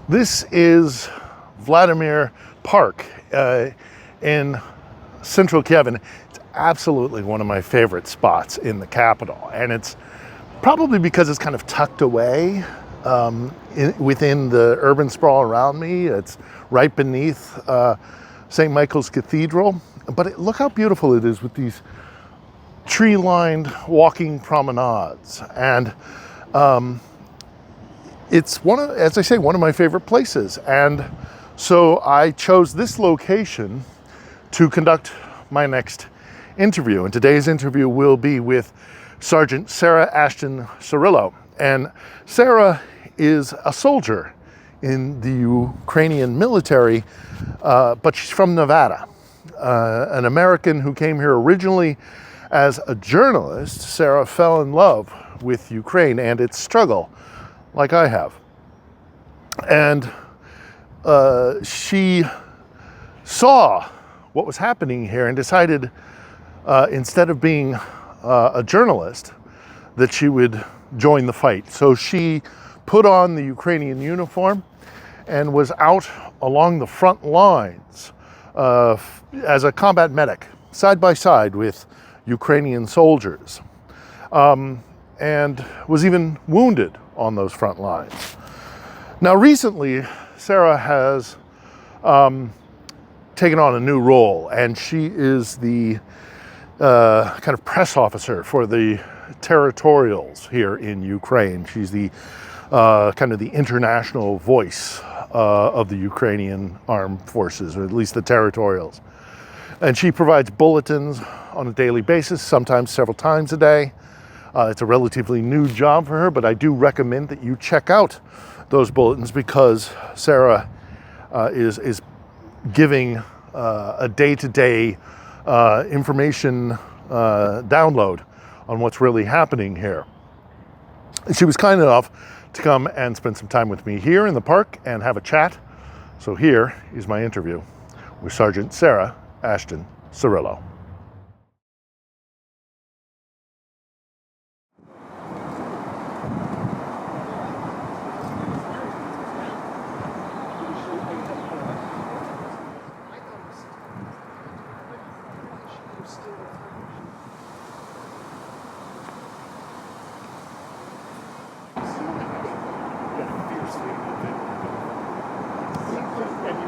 This is Vladimir Park in central Kiev. It's absolutely one of my favorite spots in the capital. And it's probably because it's kind of tucked away within the urban sprawl around me. It's right beneath St. Michael's Cathedral. But look how beautiful it is with these tree-lined walking promenades. And it's as I say, one of my favorite places. And so I chose this location to conduct my next interview. And today's interview will be with Sergeant Sarah Ashton-Cirillo. And Sarah is a soldier in the Ukrainian military, but she's from Nevada. An American who came here originally as a journalist. Sarah fell in love with Ukraine and its struggle, like I have. And she saw what was happening here and decided, instead of being a journalist, that she would join the fight. So she put on the Ukrainian uniform and was out along the front lines as a combat medic, side by side with Ukrainian soldiers, and was even wounded on those front lines. Now, recently, Sarah has taken on a new role, and she is the kind of press officer for the Territorials here in Ukraine. She's the kind of the international voice of the Ukrainian armed forces, or at least the Territorials. And she provides bulletins on a daily basis, sometimes several times a day. It's a relatively new job for her, but I do recommend that you check out those bulletins because Sarah is giving a day-to-day information download on what's really happening here. She was kind enough to come and spend some time with me here in the park and have a chat. So here is my interview with Sergeant Sarah Ashton-Cirillo.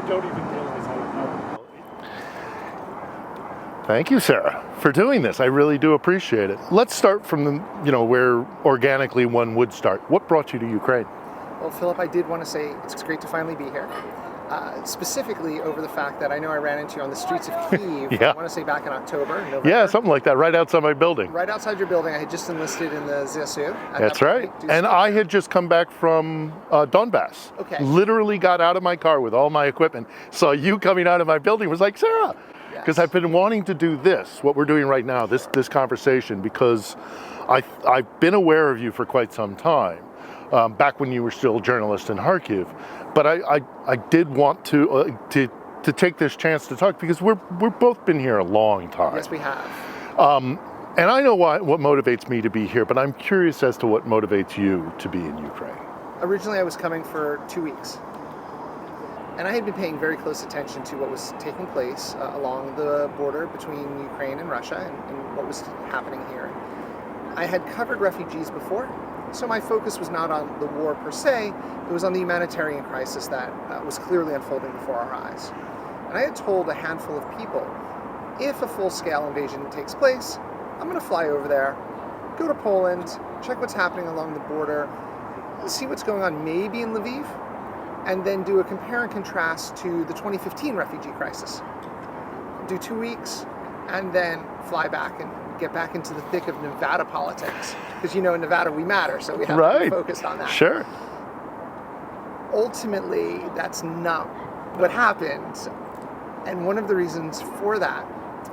Don't even realize how. Thank you, Sarah, for doing this. I really do appreciate it. Let's start from where organically one would start. What brought you to Ukraine? Well, Philip, I did want to say it's great to finally be here. Specifically over the fact that I know I ran into you on the streets of Kyiv. Yeah. I want to say back in November. Yeah, something like that, right outside my building. Right outside your building. I had just enlisted in the ZSU. That's right. And I had just come back from Donbass. Okay. Literally got out of my car with all my equipment, saw you coming out of my building, was like, Sarah, because I've been wanting to do this, what we're doing right now, this conversation, because I've been aware of you for quite some time. Back when you were still a journalist in Kharkiv, but I did want to take this chance to talk because we're both been here a long time. Yes, we have. And I know what motivates me to be here, but I'm curious as to what motivates you to be in Ukraine. Originally, I was coming for 2 weeks, and I had been paying very close attention to what was taking place along the border between Ukraine and Russia, and what was happening here. I had covered refugees before. So my focus was not on the war per se, it was on the humanitarian crisis that was clearly unfolding before our eyes. And I had told a handful of people, if a full-scale invasion takes place, I'm going to fly over there, go to Poland, check what's happening along the border, see what's going on maybe in Lviv, and then do a compare and contrast to the 2015 refugee crisis. Do 2 weeks, and then fly back and get back into the thick of Nevada politics. Because in Nevada we matter, so we have to be focused on that. Sure. Ultimately, that's not what happened. And one of the reasons for that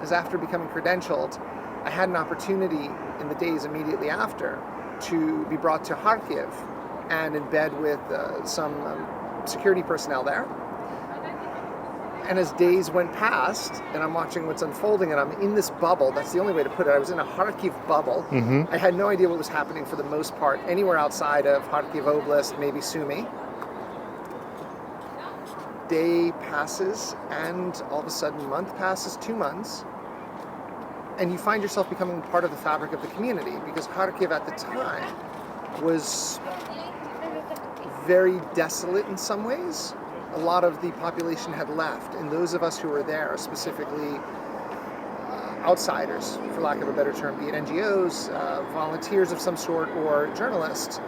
is after becoming credentialed, I had an opportunity in the days immediately after to be brought to Kharkiv and in bed with some security personnel there. And as days went past, and I'm watching what's unfolding, and I'm in this bubble, that's the only way to put it, I was in a Kharkiv bubble. Mm-hmm. I had no idea what was happening for the most part, anywhere outside of Kharkiv Oblast, maybe Sumy. day passes, and all of a sudden, month passes, 2 months, and you find yourself becoming part of the fabric of the community, because Kharkiv at the time was very desolate in some ways. A lot of the population had left, and those of us who were there, specifically outsiders, for lack of a better term, be it NGOs, volunteers of some sort, or journalists,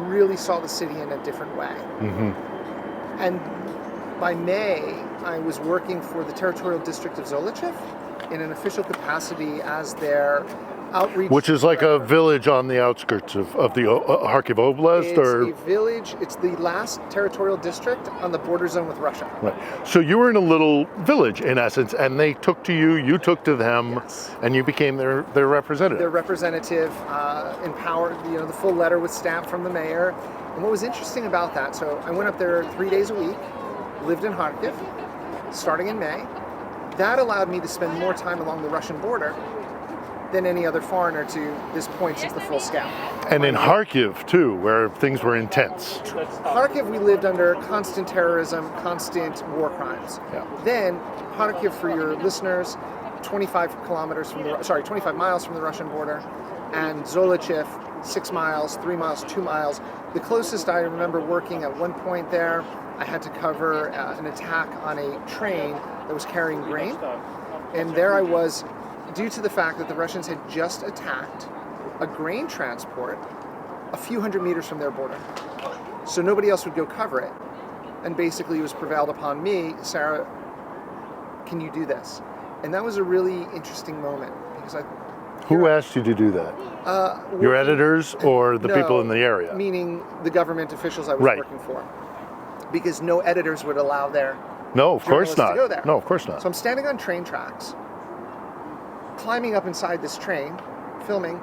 really saw the city in a different way. And by May, I was working for the Territorial District of Zolochiv in an official capacity as their outreach. Which is like a village on the outskirts of the Kharkiv Oblast? It's or a village. It's the last territorial district on the border zone with Russia. Right. So you were in a little village, in essence, and they took to you, you took to them, Yes. and you became their representative. Their representative, empowered, the full letter was stamped from the mayor. And what was interesting about that, so I went up there 3 days a week, lived in Kharkiv, starting in May. That allowed me to spend more time along the Russian border than any other foreigner to this point since the full scale. And in Kharkiv, too, where things were intense. Kharkiv, we lived under constant terrorism, constant war crimes. Yeah. Then, Kharkiv, for your listeners, 25 miles from the Russian border, and Zolochiv, 6 miles, 3 miles, 2 miles. The closest I remember working at one point there, I had to cover an attack on a train that was carrying grain. And there I was, due to the fact that the Russians had just attacked a grain transport a few hundred meters from their border. So nobody else would go cover it. And basically it was prevailed upon me, Sarah, can you do this? And that was a really interesting moment, because Who asked you to do that? Your editors or the people in the area? Meaning the government officials I was Right. working for. Because no editors would allow their No, of course journalists to not. go there. No, of course not. So I'm standing on train tracks, climbing up inside this train, filming,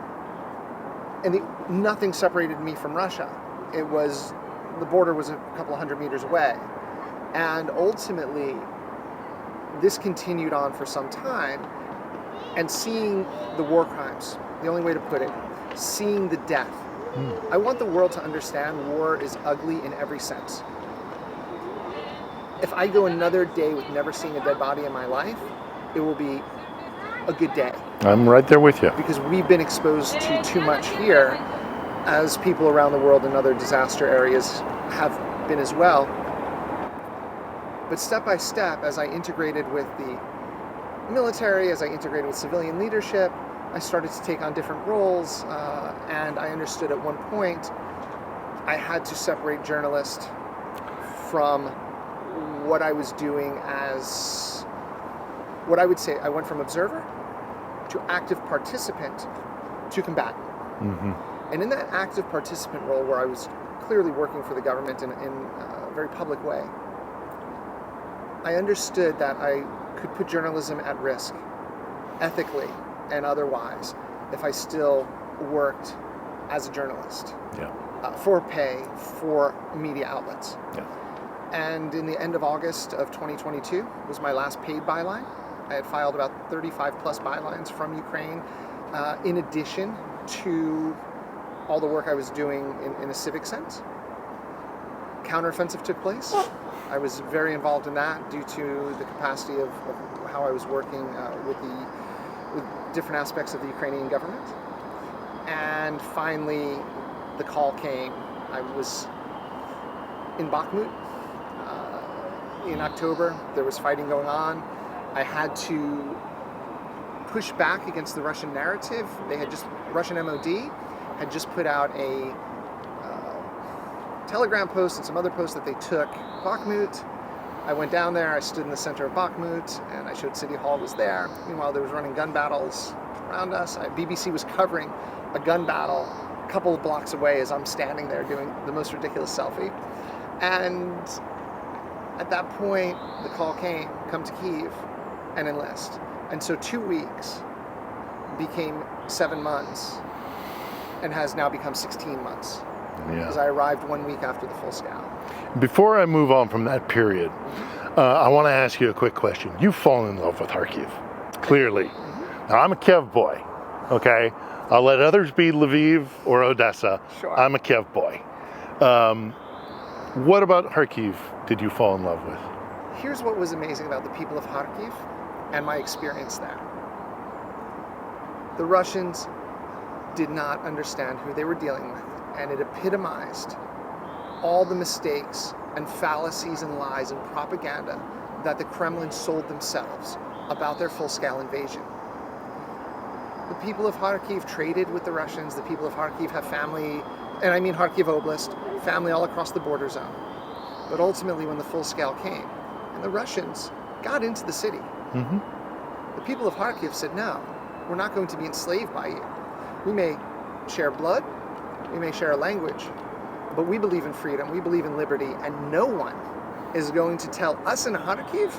and nothing separated me from Russia. The border was a couple of hundred meters away. And ultimately, this continued on for some time, and seeing the war crimes, the only way to put it, seeing the death. I want the world to understand war is ugly in every sense. If I go another day with never seeing a dead body in my life, it will be a good day. I'm right there with you. Because we've been exposed to too much here, as people around the world in other disaster areas have been as well. But step by step, as I integrated with the military, as I integrated with civilian leadership, I started to take on different roles, and I understood at one point I had to separate journalist from what I was doing as, what I would say, I went from observer to active participant to combatant. And in that active participant role, where I was clearly working for the government in a very public way, I understood that I could put journalism at risk, ethically and otherwise, if I still worked as a journalist. Yeah. For pay, for media outlets. Yeah. And in the end of August of 2022 was my last paid byline. I had filed about 35 plus bylines from Ukraine, in addition to all the work I was doing in a civic sense. Counteroffensive took place. I was very involved in that due to the capacity of how I was working with different aspects of the Ukrainian government. And finally, the call came. I was in Bakhmut in October. There was fighting going on. I had to push back against the Russian narrative. Russian MOD had just put out a telegram post and some other posts that they took Bakhmut. I went down there, I stood in the center of Bakhmut, and I showed City Hall was there. Meanwhile, there was running gun battles around us. BBC was covering a gun battle a couple of blocks away as I'm standing there doing the most ridiculous selfie. And at that point, the call came, come to Kyiv and enlist. And so 2 weeks became 7 months and has now become 16 months. Because I arrived 1 week after the full scale. Before I move on from that period, I want to ask you a quick question. You've fallen in love with Kharkiv, clearly. Now, I'm a Kiev boy, okay? I'll let others be Lviv or Odessa. Sure. I'm a Kiev boy. What about Kharkiv did you fall in love with? here's what was amazing about the people of Kharkiv and my experience there. The Russians did not understand who they were dealing with, and it epitomized all the mistakes and fallacies and lies and propaganda that the Kremlin sold themselves about their full-scale invasion. The people of Kharkiv traded with the Russians. The people of Kharkiv have family, and I mean Kharkiv Oblast, family all across the border zone. But ultimately, when the full scale came, and the Russians got into the city, the people of Kharkiv said, no, we're not going to be enslaved by you. We may share blood, we may share a language, but we believe in freedom, we believe in liberty, and no one is going to tell us in Kharkiv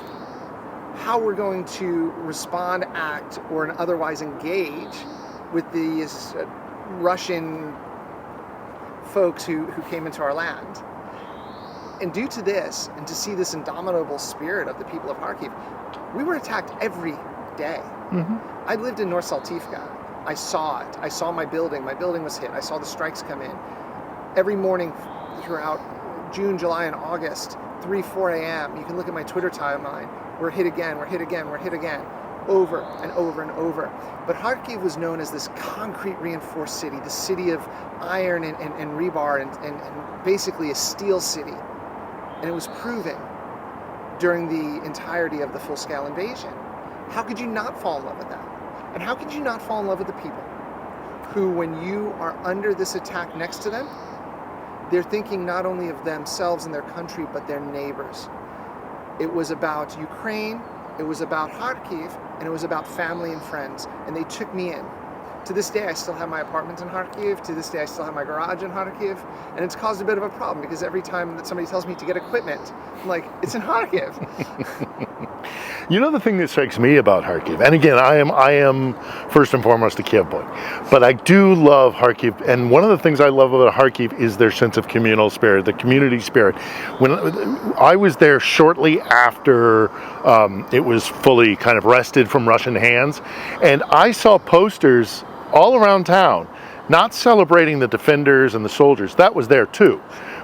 how we're going to respond, act, or otherwise engage with these Russian folks who came into our land. And due to this, and to see this indomitable spirit of the people of Kharkiv, we were attacked every day. I lived in North Saltivka. I saw it. I saw my building. My building was hit. I saw the strikes come in. Every morning throughout June, July, and August, 3, 4 a.m., you can look at my Twitter timeline. We're hit again, we're hit again, we're hit again, over and over and over. But Kharkiv was known as this concrete reinforced city, the city of iron and rebar and basically a steel city. And it was proven during the entirety of the full-scale invasion. How could you not fall in love with that? And how could you not fall in love with the people who, when you are under this attack next to them, they're thinking not only of themselves and their country, but their neighbors. It was about Ukraine, it was about Kharkiv, and it was about family and friends. And they took me in. To this day, I still have my apartment in Kharkiv. To this day, I still have my garage in Kharkiv. And it's caused a bit of a problem because every time that somebody tells me to get equipment, I'm like, it's in Kharkiv. You know, the thing that strikes me about Kharkiv, and again, I am first and foremost a Kiev boy, but I do love Kharkiv, and one of the things I love about Kharkiv is their sense of communal spirit, the community spirit. When I was there shortly after it was fully kind of wrested from Russian hands, and I saw posters all around town, not celebrating the defenders and the soldiers. That was there too.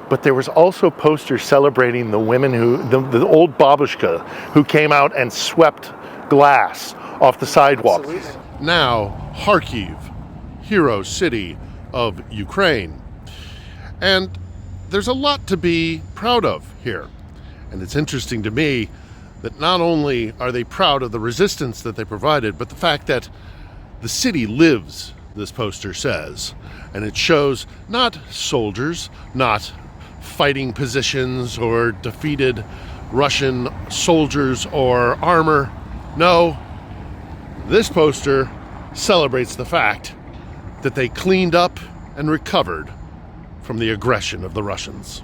But there was also posters celebrating the women the old babushka who came out and swept glass off the sidewalk. Absolutely. Now, Kharkiv, hero city of Ukraine. And there's a lot to be proud of here. And it's interesting to me that not only are they proud of the resistance that they provided, but the fact that the city lives, this poster says. And it shows not soldiers, not fighting positions or defeated Russian soldiers or armor. No, this poster celebrates the fact that they cleaned up and recovered from the aggression of the Russians.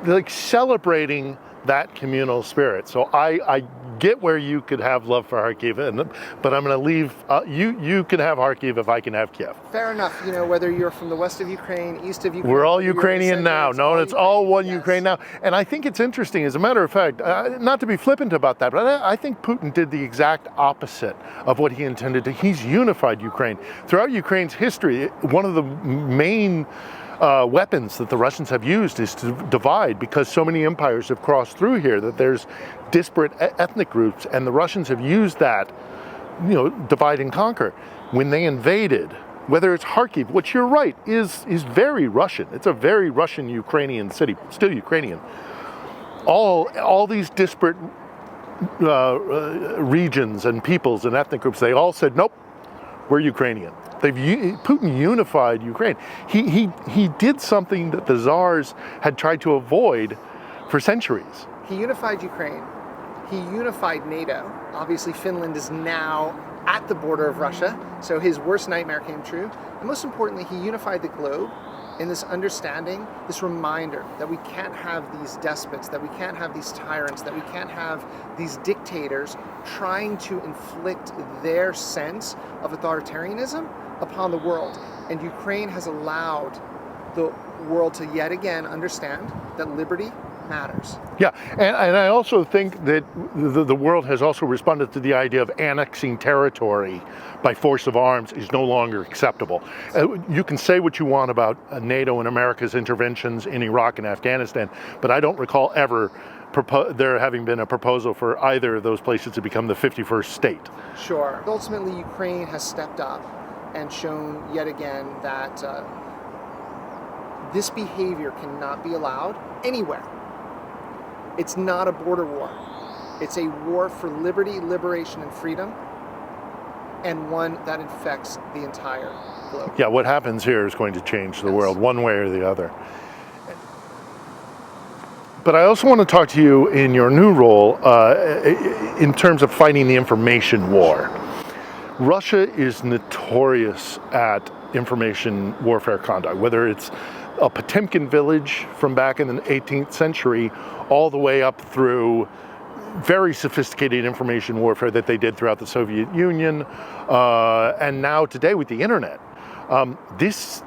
Like celebrating that communal spirit. So I get where you could have love for Kharkiv, but I'm going to leave, you can have Kharkiv if I can have Kiev. Fair enough, you know, whether you're from the west of Ukraine, east of Ukraine. We're all Ukrainian now. No, it's all one yes. Ukraine now. And I think it's interesting, as a matter of fact, not to be flippant about that, but I think Putin did the exact opposite of what he intended to. He's unified Ukraine. Throughout Ukraine's history, one of the main weapons that the Russians have used is to divide, because so many empires have crossed through here that there's disparate ethnic groups, and the Russians have used that, you know, divide and conquer. When they invaded, whether it's Kharkiv, which you're right, is very Russian. It's a very Russian Ukrainian city, still Ukrainian. All these disparate regions and peoples and ethnic groups, they all said, nope, we're Ukrainian. Putin unified Ukraine. He did something that the czars had tried to avoid for centuries. He unified Ukraine. He unified NATO. Obviously, Finland is now at the border of Russia, so his worst nightmare came true. And most importantly, he unified the globe in this understanding, this reminder that we can't have these despots, that we can't have these tyrants, that we can't have these dictators trying to inflict their sense of authoritarianism upon the world. And Ukraine has allowed the world to yet again understand that liberty matters. Yeah, and I also think that the world has also responded to the idea of annexing territory by force of arms is no longer acceptable. You can say what you want about NATO and America's interventions in Iraq and Afghanistan, but I don't recall ever there having been a proposal for either of those places to become the 51st state. Sure. Ultimately, Ukraine has stepped up and shown yet again that this behavior cannot be allowed anywhere. It's not a border war. It's a war for liberty, liberation, and freedom, and one that infects the entire globe. Yeah, what happens here is going to change the world one way or the other. But I also want to talk to you in your new role in terms of fighting the information war. Russia is notorious at information warfare conduct, whether it's a Potemkin village from back in the 18th century all the way up through very sophisticated information warfare that they did throughout the Soviet Union, and now today with the internet. This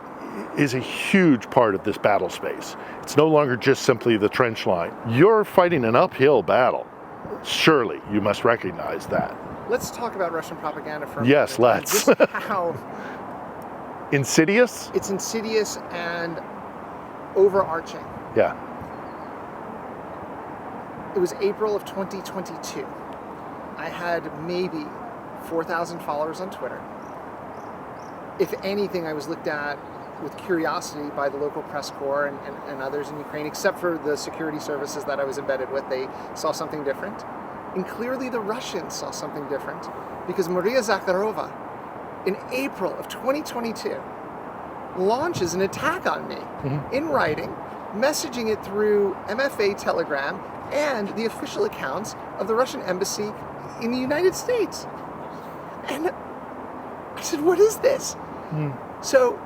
is a huge part of this battle space. It's no longer just simply the trench line. You're fighting an uphill battle. Surely you must recognize that. Let's talk about Russian propaganda for a Yes, moment. let's. Just how insidious? It's insidious and overarching. Yeah. It was April of 2022. I had maybe 4,000 followers on Twitter. If anything, I was looked at with curiosity by the local press corps and others in Ukraine, except for the security services that I was embedded with. They saw something different. And clearly the Russians saw something different, because Maria Zakharova, in April of 2022, launches an attack on me in writing, messaging it through MFA Telegram and the official accounts of the Russian embassy in the United States. And I said, what is this? So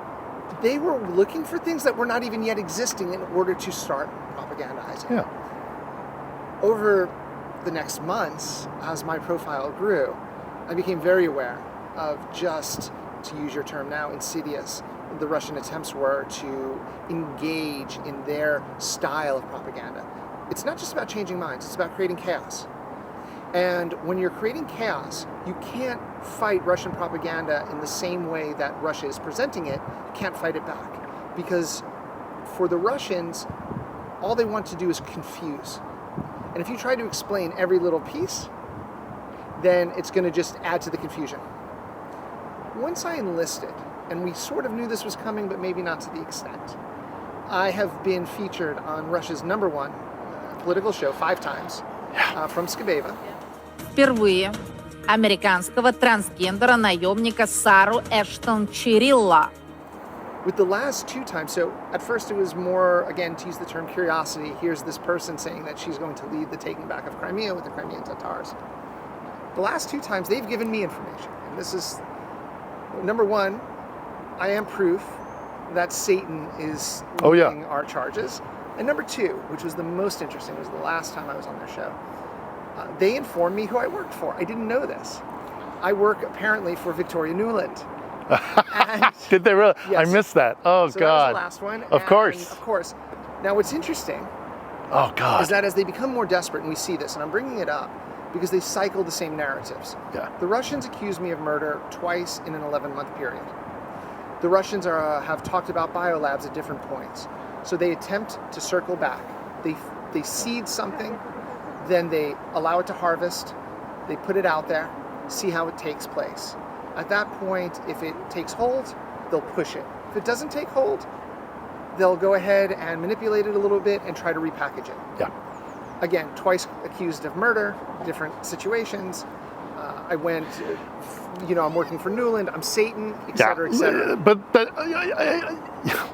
they were looking for things that were not even yet existing in order to start propagandizing. Yeah. Over the next months, as my profile grew, I became very aware of just, to use your term now, insidious the Russian attempts were to engage in their style of propaganda. It's not just about changing minds, it's about creating chaos. And when you're creating chaos, you can't fight Russian propaganda in the same way that Russia is presenting it. You can't fight it back. Because for the Russians, all they want to do is confuse. And if you try to explain every little piece, then it's going to just add to the confusion. Once I enlisted, and we sort of knew this was coming, but maybe not to the extent, I have been featured on Russia's #1 political show 5 times from Skibeva. Впервые американского трансгендера-наемника Сару Ashton-Cirillo. With the last 2 times, so at first it was more, again, to use the term curiosity, here's this person saying that she's going to lead the taking back of Crimea with the Crimean Tatars. The last 2 times, they've given me information. And this is, #1, I am proof that Satan is leading our charges. And #2, which was the most interesting, was the last time I was on their show. They informed me who I worked for. I didn't know this. I work apparently for Victoria Nuland. Did they really? Yes. I missed that. Oh, So God. that was the last one. Of course. Of course. Now, what's interesting Oh, God. is that as they become more desperate, and we see this, and I'm bringing it up because they cycle the same narratives. Yeah. The Russians accused me of murder twice in an 11-month period. The Russians have talked about biolabs at different points. So they attempt to circle back. They seed something, then they allow it to harvest, they put it out there, see how it takes place. At that point, if it takes hold, they'll push it. If it doesn't take hold, they'll go ahead and manipulate it a little bit and try to repackage it. Yeah. Again, twice accused of murder, different situations. I went, I'm working for Nuland, I'm Satan, et cetera, et cetera. But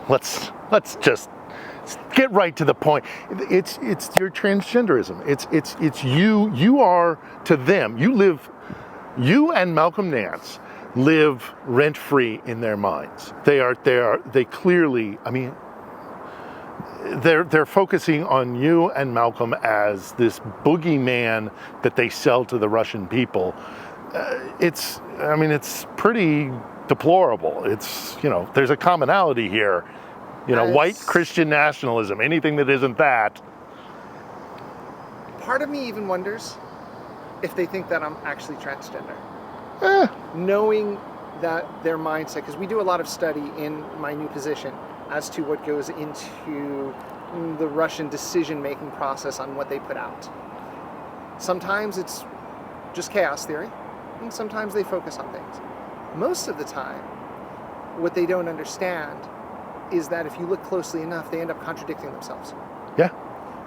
let's just get right to the point. It's your transgenderism. It's you. You are to them. You and Malcolm Nance live rent-free in their minds. They clearly, I mean, they're focusing on you and Malcolm as this boogeyman that they sell to the Russian people. It's pretty deplorable. There's a commonality here. White Christian nationalism, anything that isn't that. Part of me even wonders if they think that I'm actually transgender. Knowing that their mindset, because we do a lot of study in my new position as to what goes into the Russian decision-making process on what they put out. Sometimes it's just chaos theory, and sometimes they focus on things. Most of the time, what they don't understand is that if you look closely enough, they end up contradicting themselves. Yeah.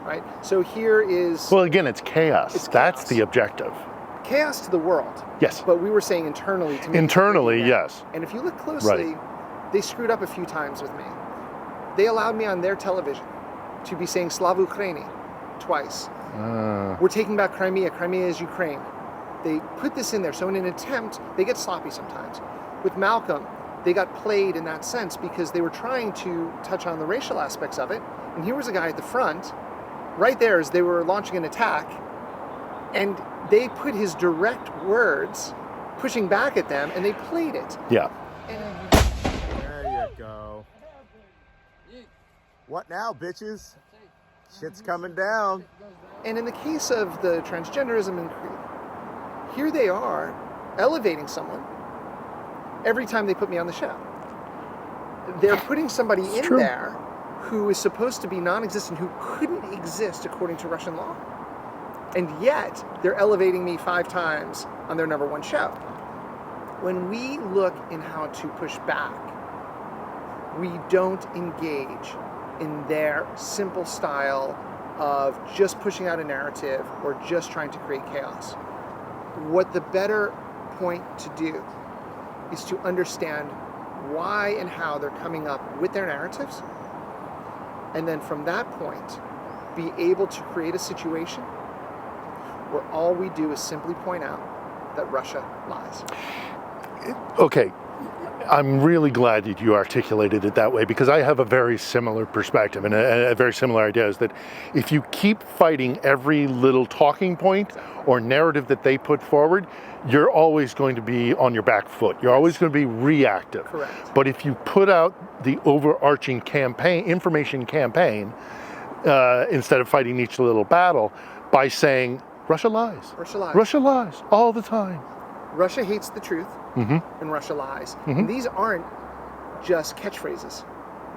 Right? So here is... Well, again, it's chaos. It's That's chaos. the objective. Chaos to the world. Yes. But we were saying internally to me. Internally, yes. And if you look closely, they screwed up a few times with me. They allowed me on their television to be saying Slava Ukraini twice. We're taking back Crimea. Crimea is Ukraine. They put this in there. So in an attempt, they get sloppy sometimes. With Malcolm, they got played in that sense because they were trying to touch on the racial aspects of it. And here was a guy at the front, right there as they were launching an attack, and they put his direct words pushing back at them, and they played it. Yeah. There you go. What now, bitches? Shit's coming down. And in the case of the transgenderism and here they are elevating someone every time they put me on the show. They're putting somebody in true. there who is supposed to be non-existent, who couldn't exist according to Russian law. And yet, they're elevating me 5 times on their #1 show. When we look in how to push back, we don't engage in their simple style of just pushing out a narrative or just trying to create chaos. What the better point to do is to understand why and how they're coming up with their narratives, and then from that point, be able to create a situation where all we do is simply point out that Russia lies. Okay. I'm really glad that you articulated it that way, because I have a very similar perspective and a very similar idea, is that if you keep fighting every little talking point or narrative that they put forward, you're always going to be on your back foot. You're always going to be reactive. Correct. But if you put out the overarching campaign, information campaign, instead of fighting each little battle by saying, Russia lies. Russia lies. Russia lies all the time. Russia hates the truth, and Russia lies. And these aren't just catchphrases.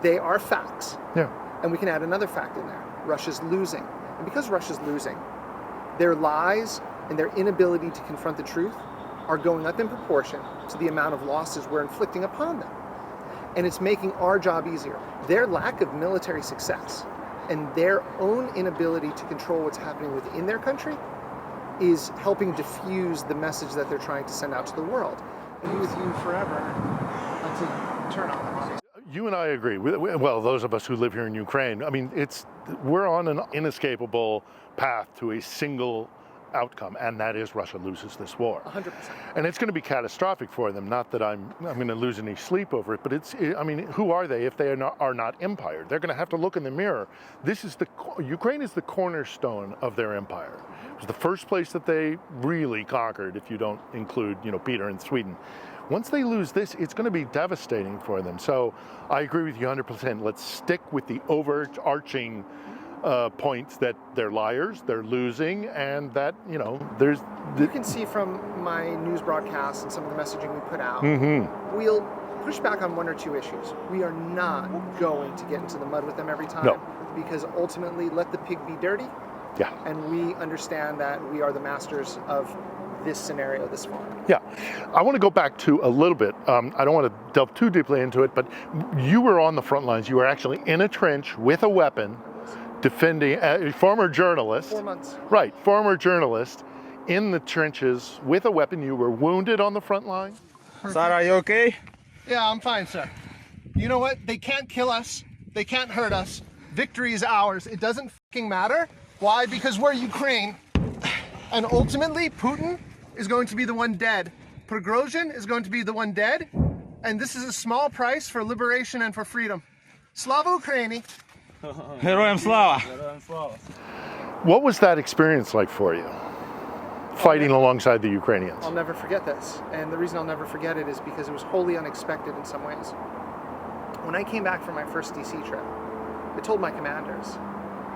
They are facts. Yeah. And we can add another fact in there. Russia's losing. And because Russia's losing, their lies and their inability to confront the truth are going up in proportion to the amount of losses we're inflicting upon them. And it's making our job easier. Their lack of military success and their own inability to control what's happening within their country is helping diffuse the message that they're trying to send out to the world. Be with you forever until you turn on them. You and I agree. Well, those of us who live here in Ukraine, I mean, we're on an inescapable path to a single outcome, and that is Russia loses this war. 100%. And it's going to be catastrophic for them. Not that I'm going to lose any sleep over it, but I mean, who are they if they are not empire? They're going to have to look in the mirror. Ukraine is the cornerstone of their empire. It was the first place that they really conquered, if you don't include, Peter and Sweden. Once they lose this, it's going to be devastating for them. So I agree with you 100%. Let's stick with the overarching points that they're liars, they're losing, and that, there's... You can see from my news broadcasts and some of the messaging we put out, we'll push back on 1 or 2 issues. We are not going to get into the mud with them every time, because ultimately, let the pig be dirty. Yeah. And we understand that we are the masters of this scenario this far. Yeah. I want to go back to a little bit. I don't want to delve too deeply into it, but you were on the front lines. You were actually in a trench with a weapon, defending a former journalist. 4 months. Right. Former journalist in the trenches with a weapon. You were wounded on the front line. Sir, are you okay? Yeah, I'm fine, sir. You know what? They can't kill us. They can't hurt us. Victory is ours. It doesn't fucking matter. Why? Because we're Ukraine. And ultimately, Putin is going to be the one dead. Prigozhin is going to be the one dead. And this is a small price for liberation and for freedom. Slava Ukraini. Героям слава! What was that experience like for you, fighting alongside the Ukrainians? I'll never forget this. And the reason I'll never forget it is because it was wholly unexpected in some ways. When I came back from my first DC trip, I told my commanders,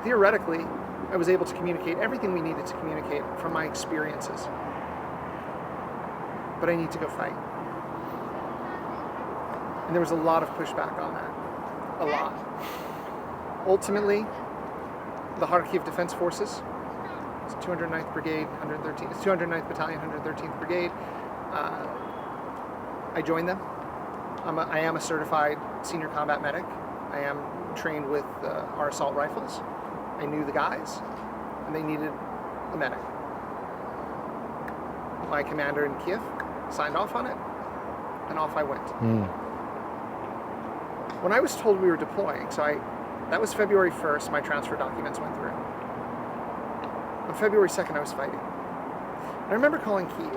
theoretically, I was able to communicate everything we needed to communicate from my experiences. But I need to go fight. And there was a lot of pushback on that. A lot. Ultimately, the Kharkiv Defense Forces. It's 209th Brigade, 113th. It's 209th Battalion, 113th Brigade. I joined them. I am a certified senior combat medic. I am trained with our assault rifles. I knew the guys, and they needed a medic. My commander in Kiev signed off on it, and off I went. When I was told we were deploying, that was February 1st, my transfer documents went through. On February 2nd, I was fighting. And I remember calling Kiev,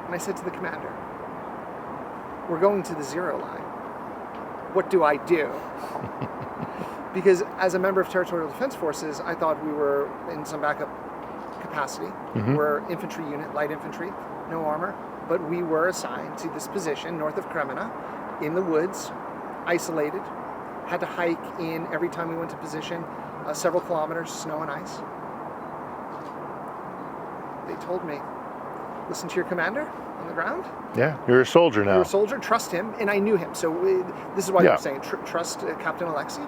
and I said to the commander, we're going to the 0 line. What do I do? Because as a member of Territorial Defense Forces, I thought we were in some backup capacity. We're infantry unit, light infantry, no armor, but we were assigned to this position north of Kremina, in the woods, isolated, had to hike in every time we went to position, several kilometers, snow and ice. They told me, listen to your commander on the ground. Yeah, you're a soldier now. You're a soldier, trust him, and I knew him. So this is why I'm saying, trust Captain Alexei,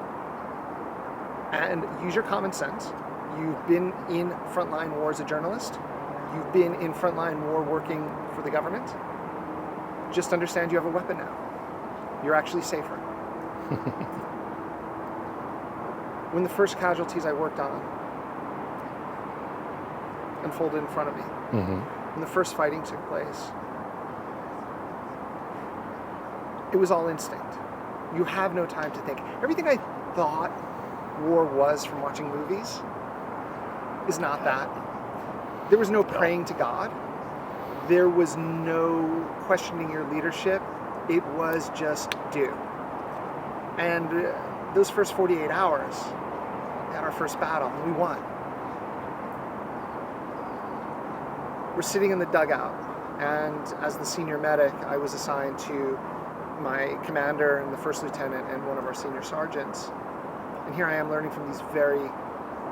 and use your common sense. You've been in frontline war as a journalist. You've been in frontline war working for the government. Just understand you have a weapon now. You're actually safer. When the first casualties I worked on unfolded in front of me, when the first fighting took place, it was all instinct. You have no time to think. Everything I thought war was from watching movies is not that. There was no praying to God. There was no questioning your leadership. It was just do. And those first 48 hours, we had our first battle, and we won. We're sitting in the dugout, and as the senior medic, I was assigned to my commander and the first lieutenant and one of our senior sergeants. And here I am learning from these very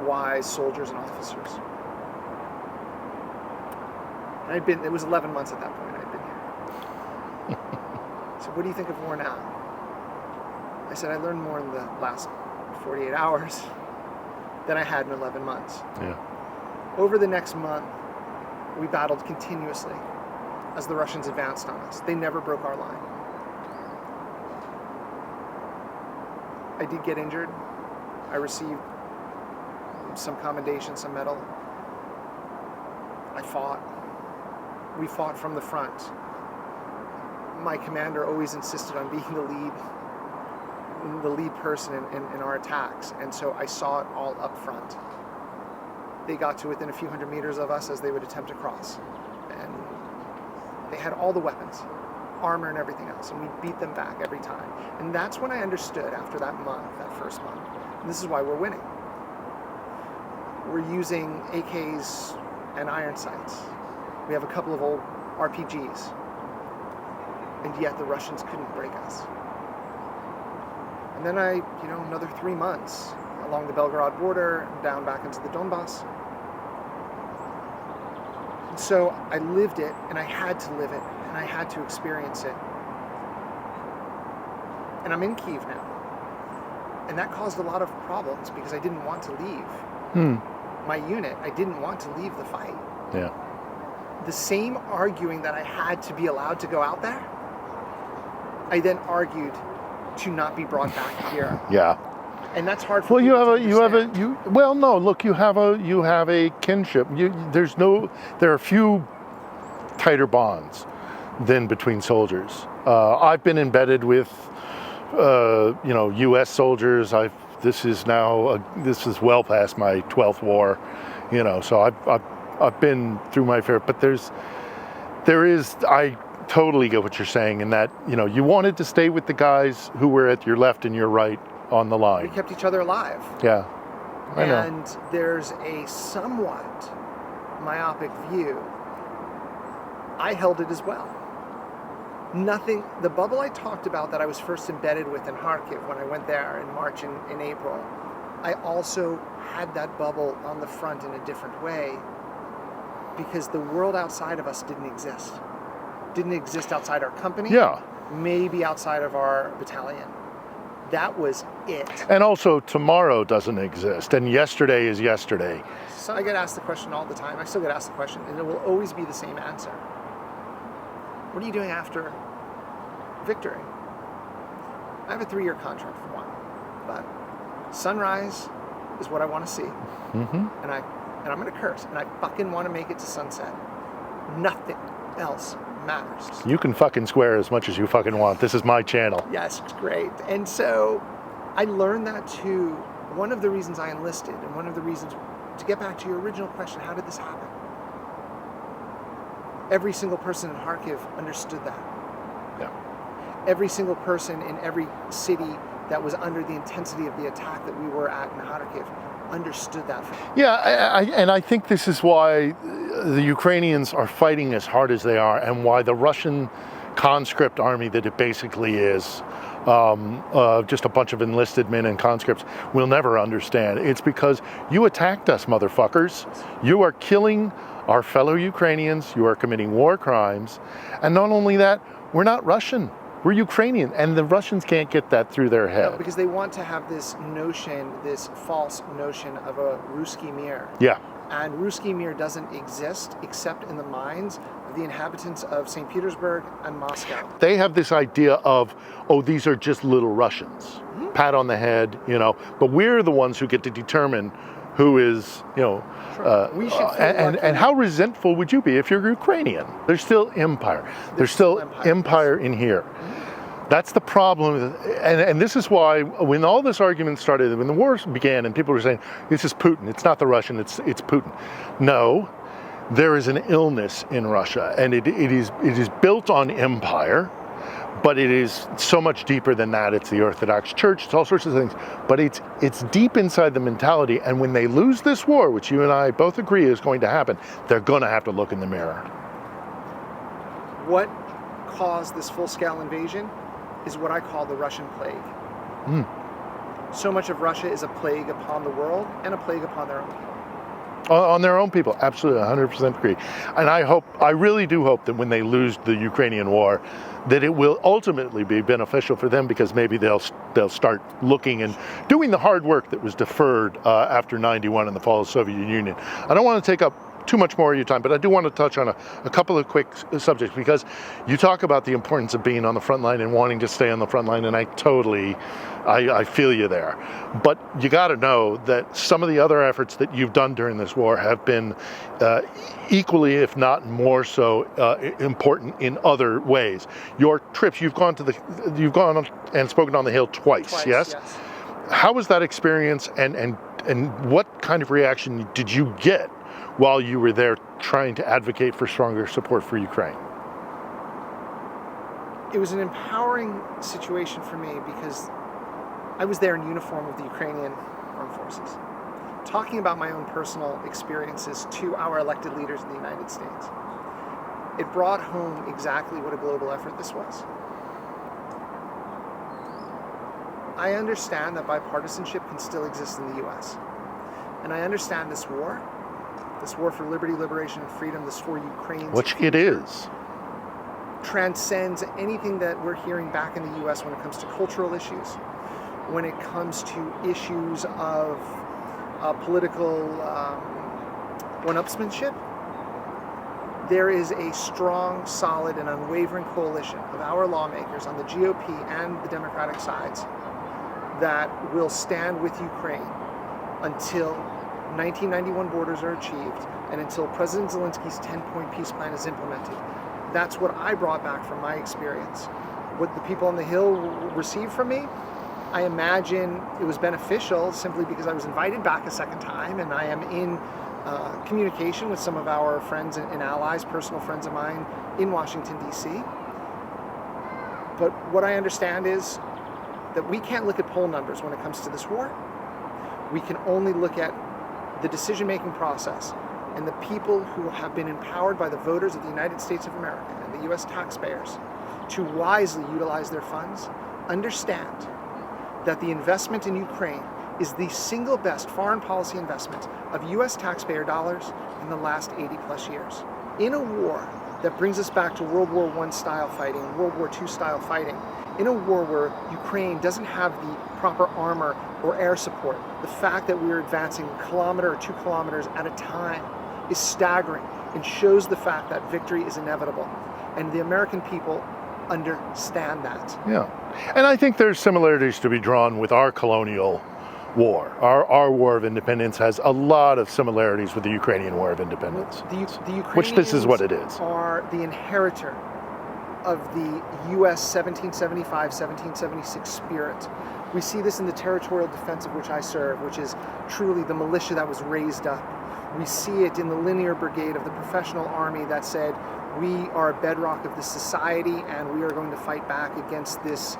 wise soldiers and officers. And it was 11 months at that point I'd been here. So what do you think of war now? I said, I learned more in the last 48 hours than I had in 11 months. Yeah. Over the next month, we battled continuously as the Russians advanced on us. They never broke our line. I did get injured. I received some commendation, some medal. I fought. We fought from the front. My commander always insisted on being the lead person in our attacks, and so I saw it all up front. They got to within a few hundred meters of us as they would attempt to cross, and they had all the weapons, armor and everything else, and we beat them back every time. And that's when I understood after that month, that first month, and this is why we're winning. We're using AKs and iron sights. We have a couple of old RPGs, and yet the Russians couldn't break us. And then another 3 months along the Belgorod border, down back into the Donbass. And so I lived it, and I had to live it, and I had to experience it. And I'm in Kyiv now. And that caused a lot of problems because I didn't want to leave. My unit, I didn't want to leave the fight. Yeah. The same arguing that I had to be allowed to go out there, I then argued to not be brought back here. Yeah. And that's hard for Well, people to understand. you have a kinship. There are few tighter bonds than between soldiers. I've been embedded with, U.S. soldiers. This is well past my 12th war, So I've been through my fair. But I totally get what you're saying in that, you wanted to stay with the guys who were at your left and your right on the line. We kept each other alive. Yeah, I know. And there's a somewhat myopic view. I held it as well. The bubble I talked about that I was first embedded with in Kharkiv when I went there in March and in April, I also had that bubble on the front in a different way because the world outside of us didn't exist. Didn't exist outside our company. Yeah. Maybe outside of our battalion. That was it. And also, tomorrow doesn't exist, and yesterday is yesterday. So I get asked the question all the time. I still get asked the question, and it will always be the same answer. What are you doing after victory? I have a 3-year contract for one, but sunrise is what I want to see, and I'm going to curse, and I fucking want to make it to sunset. Nothing else matters. You can fucking swear as much as you fucking want. This is my channel. Yes, it's great. And so I learned that too. One of the reasons I enlisted, and one of the reasons, to get back to your original question, how did this happen? Every single person in Kharkiv understood that. Yeah. Every single person in every city that was under the intensity of the attack that we were at in Kharkiv understood that. Yeah, and I think this is why the Ukrainians are fighting as hard as they are, and why the Russian conscript army that it basically is, just a bunch of enlisted men and conscripts, will never understand. It's because you attacked us, motherfuckers. You are killing our fellow Ukrainians. You are committing war crimes. And not only that, we're not Russian. We're Ukrainian, and the Russians can't get that through their head. No, because they want to have this notion, this false notion of a Ruski Mir. Yeah. And Ruski Mir doesn't exist except in the minds of the inhabitants of St. Petersburg and Moscow. They have this idea of, oh, these are just little Russians. Pat on the head, but we're the ones who get to determine who is, We should feel and how resentful would you be if you're Ukrainian? There's still empire. There's still empire in here. That's the problem. And this is why when all this argument started, when the war began and people were saying, this is Putin, it's not the Russian, it's Putin. No, there is an illness in Russia, and it is built on empire, but it is so much deeper than that. It's the Orthodox Church, it's all sorts of things, but it's deep inside the mentality. And when they lose this war, which you and I both agree is going to happen, they're going to have to look in the mirror. What caused this full-scale invasion is what I call the Russian plague. So much of Russia is a plague upon the world and a plague upon their own people. On their own people, absolutely, 100% agree. And I really do hope that when they lose the Ukrainian war, that it will ultimately be beneficial for them, because maybe they'll start looking and doing the hard work that was deferred after '91 and the fall of the Soviet Union. I don't want to take up too much more of your time, but I do want to touch on a couple of quick subjects, because you talk about the importance of being on the front line and wanting to stay on the front line, and I feel you there. But you got to know that some of the other efforts that you've done during this war have been equally, if not more so, important in other ways. Your trips, you've gone and spoken on the Hill twice, yes? How was that experience, and what kind of reaction did you get while you were there trying to advocate for stronger support for Ukraine? It was an empowering situation for me, because I was there in uniform of the Ukrainian Armed Forces, talking about my own personal experiences to our elected leaders in the United States. It brought home exactly what a global effort this was. I understand that bipartisanship can still exist in the U.S. And I understand this war for liberty, liberation, and freedom, this for Ukraine's Which future, it is. transcends anything that we're hearing back in the U.S. when it comes to cultural issues, when it comes to issues of political one-upsmanship. There is a strong, solid, and unwavering coalition of our lawmakers on the GOP and the Democratic sides that will stand with Ukraine until 1991 borders are achieved and until President Zelensky's 10-point peace plan is implemented. That's what I brought back from my experience. What the people on the Hill received from me, I imagine it was beneficial simply because I was invited back a second time, and I am in communication with some of our friends and allies, personal friends of mine in Washington, D.C. But what I understand is that we can't look at poll numbers when it comes to this war. We can only look at the decision-making process, and the people who have been empowered by the voters of the United States of America and the U.S. taxpayers to wisely utilize their funds understand that the investment in Ukraine is the single best foreign policy investment of U.S. taxpayer dollars in the last 80 plus years. In a war that brings us back to World War I style fighting, World War II style fighting. In a war where Ukraine doesn't have the proper armor or air support, the fact that we're advancing a kilometer or 2 kilometers at a time is staggering and shows the fact that victory is inevitable. And the American people understand that. Yeah. And I think there's similarities to be drawn with our colonial war. Our War of Independence has a lot of similarities with the Ukrainian War of Independence, The Ukrainians which this is what it is. Are the inheritor of the U.S. 1775-1776 spirit. We see this in the territorial defense of which I serve, which is truly the militia that was raised up. We see it in the linear brigade of the professional army that said, we are a bedrock of this society and we are going to fight back against this,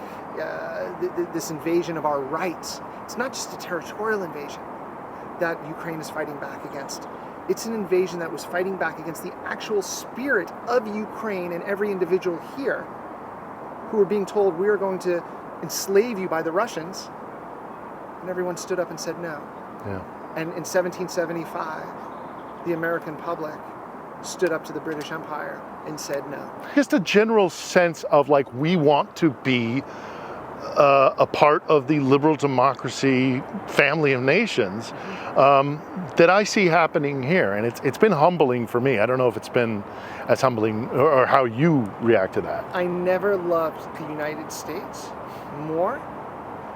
this invasion of our rights. It's not just a territorial invasion that Ukraine is fighting back against. It's an invasion that was fighting back against the actual spirit of Ukraine and every individual here who were being told, we are going to enslave you by the Russians. And everyone stood up and said no. Yeah. And in 1775, the American public stood up to the British Empire and said no. Just a general sense of like, we want to be a part of the liberal democracy family of nations that I see happening here. And it's been humbling for me. I don't know if it's been as humbling or how you react to that. I never loved the United States more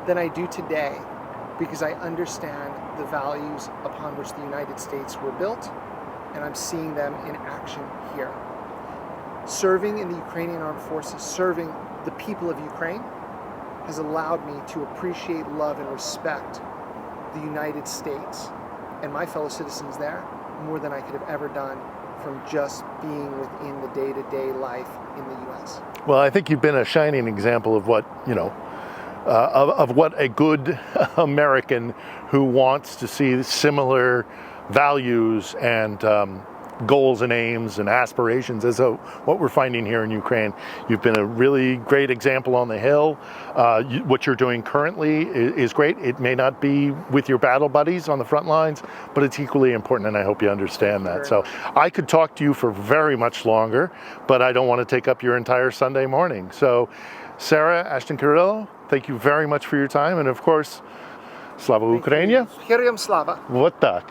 than I do today because I understand the values upon which the United States were built, and I'm seeing them in action here. Serving in the Ukrainian Armed Forces, serving the people of Ukraine, has allowed me to appreciate, love, and respect the United States and my fellow citizens there more than I could have ever done from just being within the day-to-day life in the U.S. Well, I think you've been a shining example of what, of what a good American who wants to see similar values and goals and aims and aspirations as what we're finding here in Ukraine. You've been a really great example on the Hill. What you're doing currently is great. It may not be with your battle buddies on the front lines, but it's equally important, and I hope you understand that. So I could talk to you for very much longer, but I don't want to take up your entire Sunday morning. So Sarah Ashton-Cirillo, thank you very much for your time, and of course, Slava Ukraina. Heroям слава. Вот так.